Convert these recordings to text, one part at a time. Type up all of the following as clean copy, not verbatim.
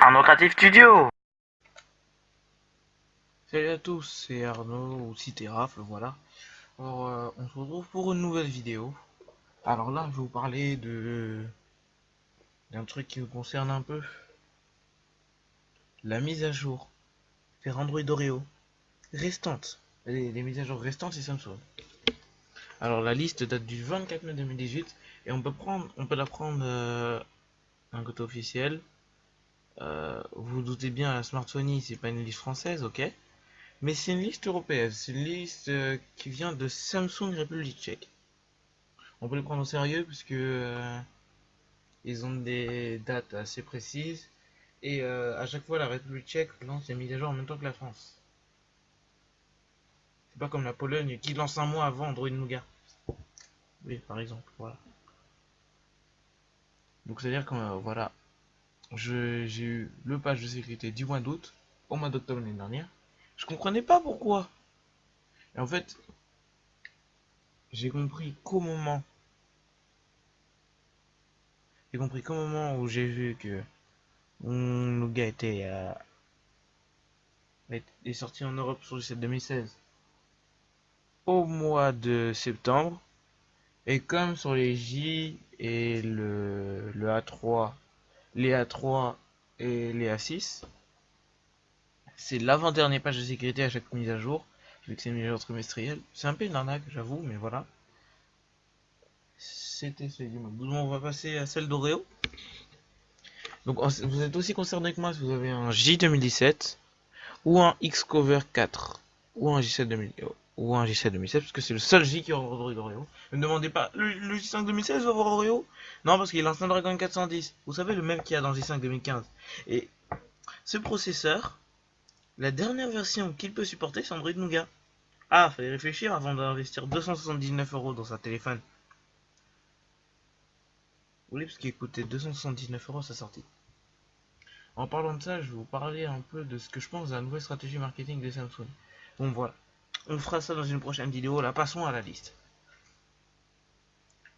Arnaud Creative Studio. Salut à tous, c'est Arnaud ou Citeraf, voilà. Alors, on se retrouve pour une nouvelle vidéo. Alors là, je vais vous parler d'un truc qui nous concerne un peu. La mise à jour vers Android Oreo restante. Les mises à jour restantes, c'est Samsung. Alors la liste date du 24 mai 2018 et on peut la prendre d'un côté officiel. Vous vous doutez bien, la Smartphone, c'est pas une liste française, ok? Mais c'est une liste européenne, c'est une liste qui vient de Samsung République Tchèque. On peut les prendre au sérieux parce que ils ont des dates assez précises et à chaque fois la République tchèque lance les mises à jour en même temps que la France. C'est pas comme la Pologne qui lance un mois avant Android Nougat. Oui, par exemple, voilà. Donc c'est à dire que voilà, j'ai eu le patch de sécurité du mois d'août au mois d'octobre l'année dernière. Je comprenais pas pourquoi. Et en fait, j'ai compris qu'au moment, où j'ai vu que mon Nougat est sorti en Europe sur le 7 2016 au mois de septembre. Et comme sur les J et le A3, les A3 et les A6, c'est l'avant-dernier page de sécurité à chaque mise à jour, vu que c'est une mise à jour trimestrielle. C'est un peu une arnaque, j'avoue, mais voilà. C'était celui du mois. On va passer à celle d'Oreo. Donc vous êtes aussi concerné que moi si vous avez un J 2017 ou un Xcover 4 ou un J7 2000 ou un J7 2016 parce que c'est le seul J qui aura Android Oreo. Ne me demandez pas, le J5 2016 va avoir Oreo? Non, parce qu'il est un Snapdragon 410. Vous savez, le même qu'il y a dans le J5 2015. Et ce processeur, la dernière version qu'il peut supporter, c'est Android Nougat. Ah, fallait réfléchir avant d'investir 279 € dans un téléphone. Oui, parce qu'il coûtait 279 € à sa sortie. En parlant de ça, je vais vous parler un peu de ce que je pense de la nouvelle stratégie marketing de Samsung. Bon, voilà. On fera ça dans une prochaine vidéo. Là, passons à la liste.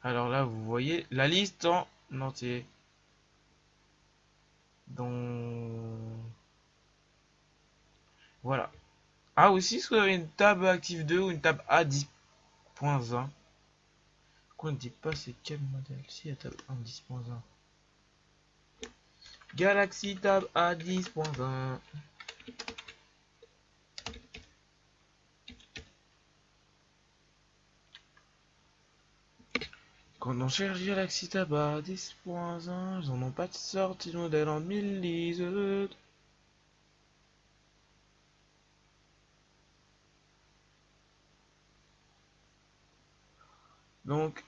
Alors là, vous voyez la liste en entier. Donc, voilà. Ah, aussi, si vous avez une tab Active 2 ou une tab A10.1. Pourquoi on ne dit pas c'est quel modèle? Si, la tab A10.1. Galaxy Tab A10.1. Quand on cherche Galaxy Tab A10.1, ils n'en ont pas de sortie de modèle en 2010. Donc,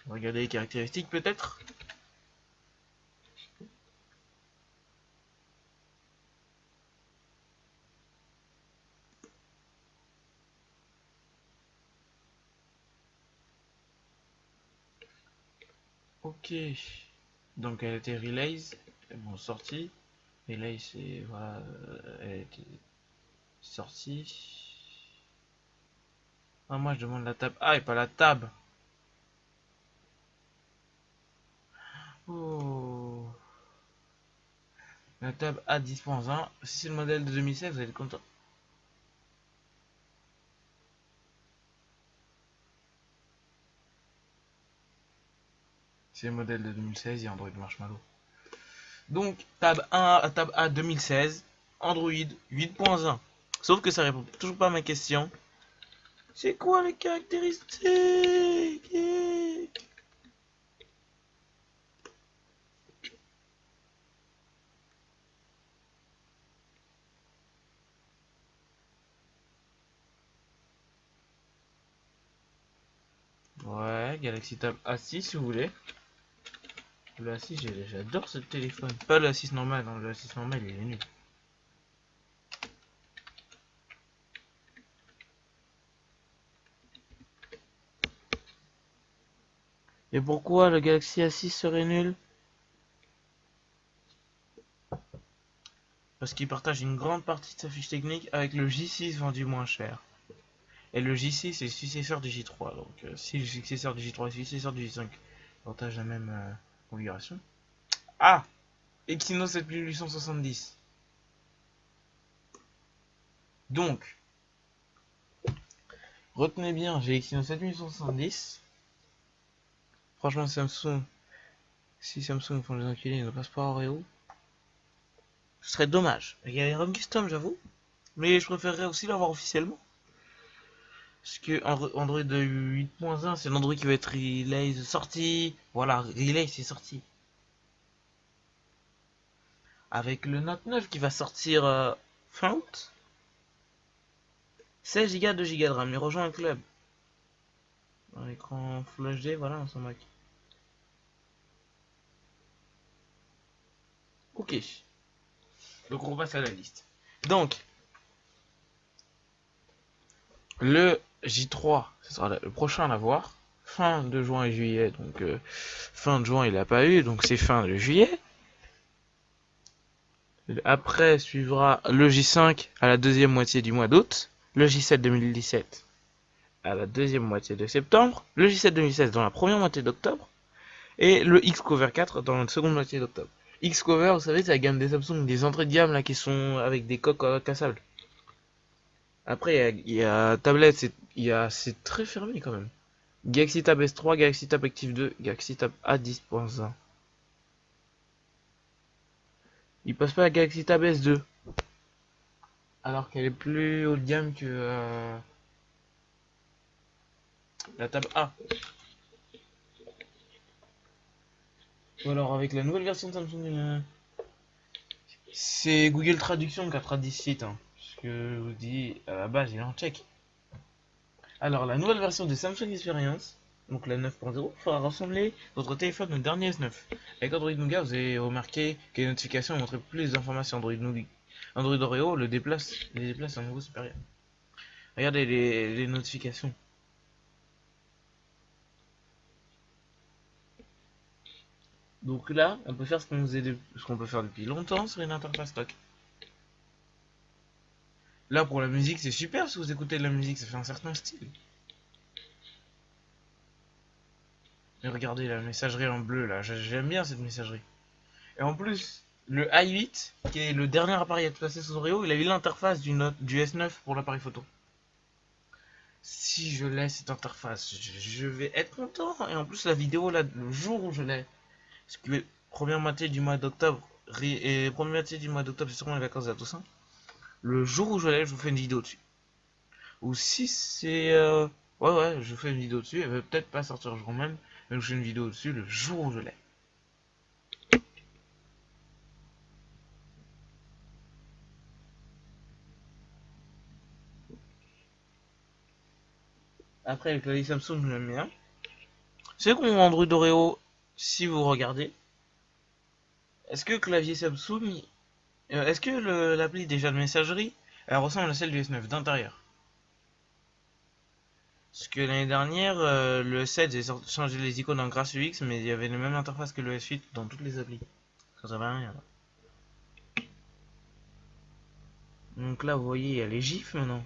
regardez les caractéristiques peut-être. Ok. Donc elle a été release, bon sortie. Relay c'est voilà, elle a été sortie. Ah moi je demande la tab. Ah et pas la tab. Oh. La tab A10.1. Si c'est le modèle de 2016, vous allez être content. C'est le modèle de 2016, il y a Android Marshmallow. Donc tab 1 à tab A 2016, Android 8.1. Sauf que ça répond toujours pas à ma question. C'est quoi les caractéristiques? Ouais, Galaxy Tab A6 si vous voulez. Le A6, j'adore ce téléphone. Pas le A6 normal, hein, le A6 normal il est nul. Et pourquoi le Galaxy A6 serait nul? Parce qu'il partage une grande partie de sa fiche technique avec le J6 vendu moins cher. Et le J6 est le successeur du J3. Donc si le successeur du J3 est le successeur du J5 partage la même configuration. Ah, Exynos 7870. Donc, retenez bien, j'ai Exynos 7870. Franchement, Samsung, si Samsung font les enculés, ils ne passent pas à Oreo. Ce serait dommage. Il y a les ROM custom, j'avoue. Mais je préférerais aussi l'avoir officiellement. Parce que Android 8.1, c'est l'Android qui va être release sorti. Voilà, release c'est sorti. Avec le Note 9 qui va sortir fin août. 16 Go, 2 Go de RAM, il rejoint un club. Un écran Full HD, voilà, on s'en moque. Ok. Donc on passe à la liste. Donc, le J3, ce sera le prochain à l'avoir. Fin de juin et juillet, donc fin de juin il n'a pas eu, donc c'est fin de juillet. Après suivra le J5 à la deuxième moitié du mois d'août, le J7 2017 à la deuxième moitié de septembre, le J7 2016 dans la première moitié d'octobre, et le Xcover 4 dans la seconde moitié d'octobre. Xcover, vous savez, c'est la gamme des Samsung, des entrées de gamme là qui sont avec des coques cassables. Après, il y a tablette, c'est très fermé quand même. Galaxy Tab S3, Galaxy Tab Active 2, Galaxy Tab A10.1. Il passe pas à Galaxy Tab S2. Alors qu'elle est plus haut de gamme que la Tab A. Ou alors avec la nouvelle version de Samsung, c'est Google Traduction qui a traduit ce site. Hein, parce que je vous dis, à la base, il est en tchèque. Alors, la nouvelle version de Samsung Experience, donc la 9.0, fera ressembler votre téléphone au dernier S9. Avec Android Nougat, vous avez remarqué que les notifications montraient plus d'informations. Android Nougat, Android Oreo les déplace à un niveau supérieur. Regardez les notifications. Donc là, on peut faire ce qu'on peut faire depuis longtemps sur une interface stock. Là, pour la musique, c'est super. Si vous écoutez de la musique, ça fait un certain style. Et regardez la messagerie en bleu, là. J'aime bien cette messagerie. Et en plus, le i8, qui est le dernier appareil à être placé sous Oreo, il a eu l'interface du S9 pour l'appareil photo. Si je l'ai cette interface, je vais être content. Et en plus, la vidéo, là, le jour où je l'ai, parce que première moitié du mois d'octobre, et première moitié du mois d'octobre, c'est sûrement les vacances de la Toussaint. Le jour où je l'ai, je vous fais une vidéo dessus. Ou si c'est... ouais, je fais une vidéo dessus. Elle va peut-être pas sortir le jour même, mais je fais une vidéo dessus le jour où je l'ai. Après, avec la Samsung, je l'aime bien. C'est qu'on Android Oreo, si vous regardez, est-ce que clavier Samsung, est-ce que l'appli déjà de messagerie, elle ressemble à celle du S9 d'intérieur? Parce que l'année dernière, le 7, j'ai changé les icônes en grâce UX, mais il y avait la même interface que le S8 dans toutes les applis. Ça servait à rien. Donc là, vous voyez, il y a les gifs maintenant.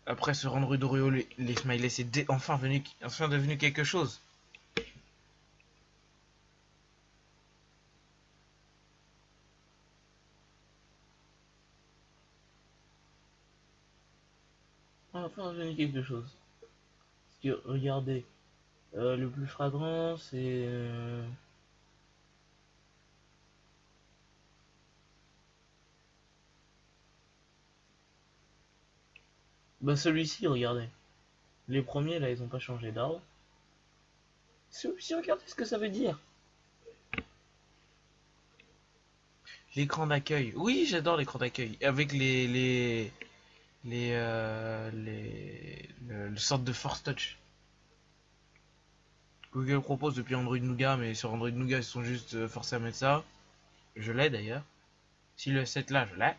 Après sur Android Oreo, les smileys, c'est enfin devenu quelque chose. Enfin devenu quelque chose. Parce que regardez, le plus fragrant, c'est bah celui-ci, regardez. Les premiers là, ils ont pas changé d'arbre. Celui-ci, regardez ce que ça veut dire. L'écran d'accueil. Oui, j'adore l'écran d'accueil. Avec le sorte de Force Touch. Google propose depuis Android Nougat, mais sur Android Nougat, ils sont juste forcés à mettre ça. Je l'ai d'ailleurs. Si le 7 là, je l'ai.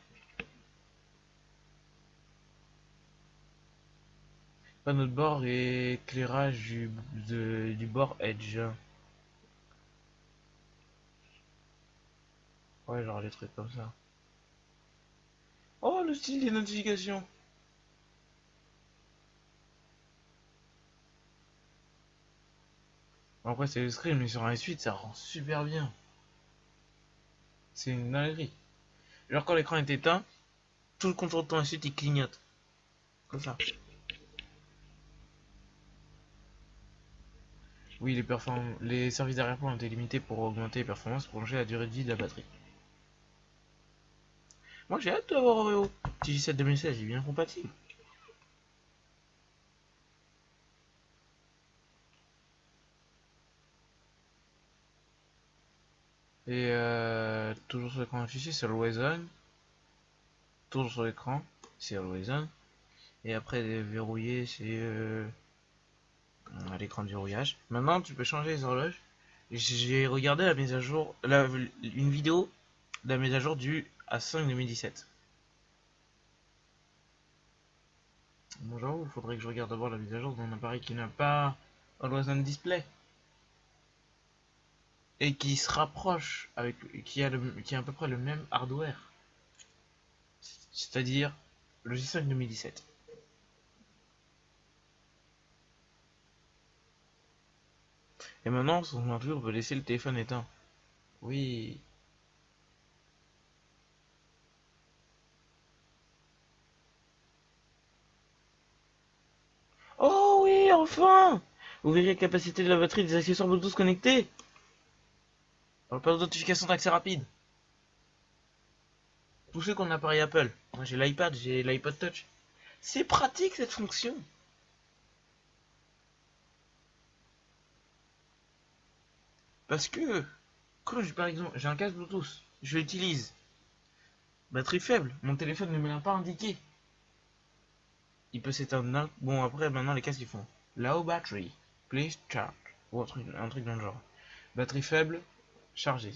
Panneau de bord et éclairage du bord Edge. Ouais, genre les trucs comme ça. Oh, le style des notifications. Après c'est le screen, mais sur un S8 ça rend super bien. C'est une dinguerie. Genre quand l'écran est éteint, tout le contour de ton S8 il clignote. Comme ça. Oui, les services d'arrière-plan ont été limités pour augmenter les performances et prolonger la durée de vie de la batterie. Moi j'ai hâte d'avoir Oreo. TJ7 2016, il est bien compatible. Et toujours sur l'écran affiché, c'est Always On. Toujours sur l'écran, c'est Always On. Et après verrouillé, c'est à l'écran de verrouillage. Maintenant, tu peux changer les horloges. J'ai regardé la mise à jour, une vidéo de la mise à jour du A5 2017. Bon, j'avoue, il faudrait que je regarde d'abord la mise à jour d'un appareil qui n'a pas Always On Display. Et qui se rapproche avec, qui a à peu près le même hardware. C'est-à-dire le J5 2017. Et maintenant, sur son on peut laisser le téléphone éteint. Oui. Oh oui, enfin! Vous verrez la capacité de la batterie des accessoires Bluetooth connectés. Alors, pas de notification d'accès rapide. Tous ceux qui ont un appareil Apple. Moi j'ai l'iPad, j'ai l'iPod Touch. C'est pratique cette fonction. Parce que, quand par exemple, j'ai un casque Bluetooth, je l'utilise. Batterie faible, mon téléphone ne me l'a pas indiqué. Il peut s'éteindre. Bon, après, maintenant, les casques ils font low battery, please charge. Ou un truc dans le genre. Batterie faible, chargée.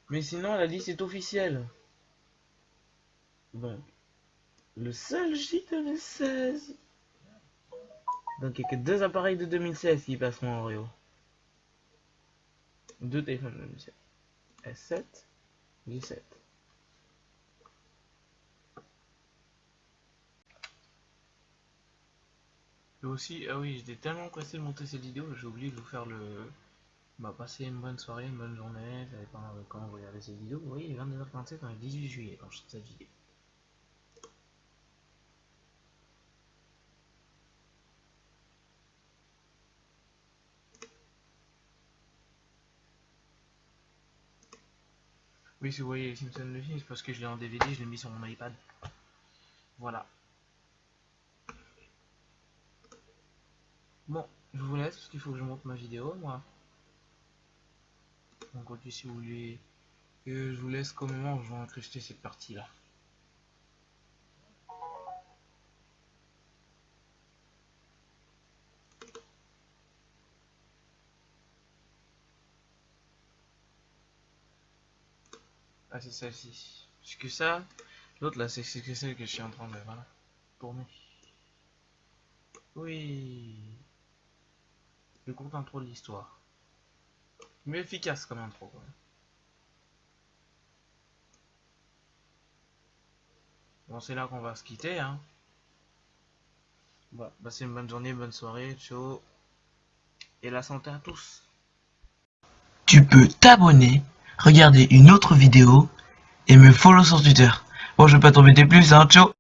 Mais sinon, la liste est officielle. Donc, le seul J 2016. Donc, il n'y a que 2 appareils de 2016 qui passeront en Oreo. 2 téléphones de 2016. S7, J7. Et aussi, ah oui, j'étais tellement pressé de monter cette vidéo, j'ai oublié de vous faire le... Bah, passer une bonne soirée, une bonne journée, ça dépend de quand vous regardez cette vidéo. Vous voyez, il est 22h47, on est le 18 juillet quand je sors cette vidéo. Oui, si vous voyez les Simpsons le film, c'est parce que je l'ai en DVD, je l'ai mis sur mon iPad. Voilà. Bon, je vous laisse parce qu'il faut que je monte ma vidéo, moi. Donc, si vous voulez que je vous laisse qu'au moment où je vais incruster cette partie-là. Ah, c'est celle-ci. Parce que ça, l'autre là, c'est celle que je suis en train de... Voilà. Tourner. Oui. Le court intro de l'histoire. Mais efficace comme intro, quoi. Bon, c'est là qu'on va se quitter, hein. Bon, passez une bonne journée, bonne soirée, ciao. Et la santé à tous. Tu peux t'abonner, regarder une autre vidéo et me follow sur Twitter. Bon, je vais pas t'embêter plus, hein, ciao.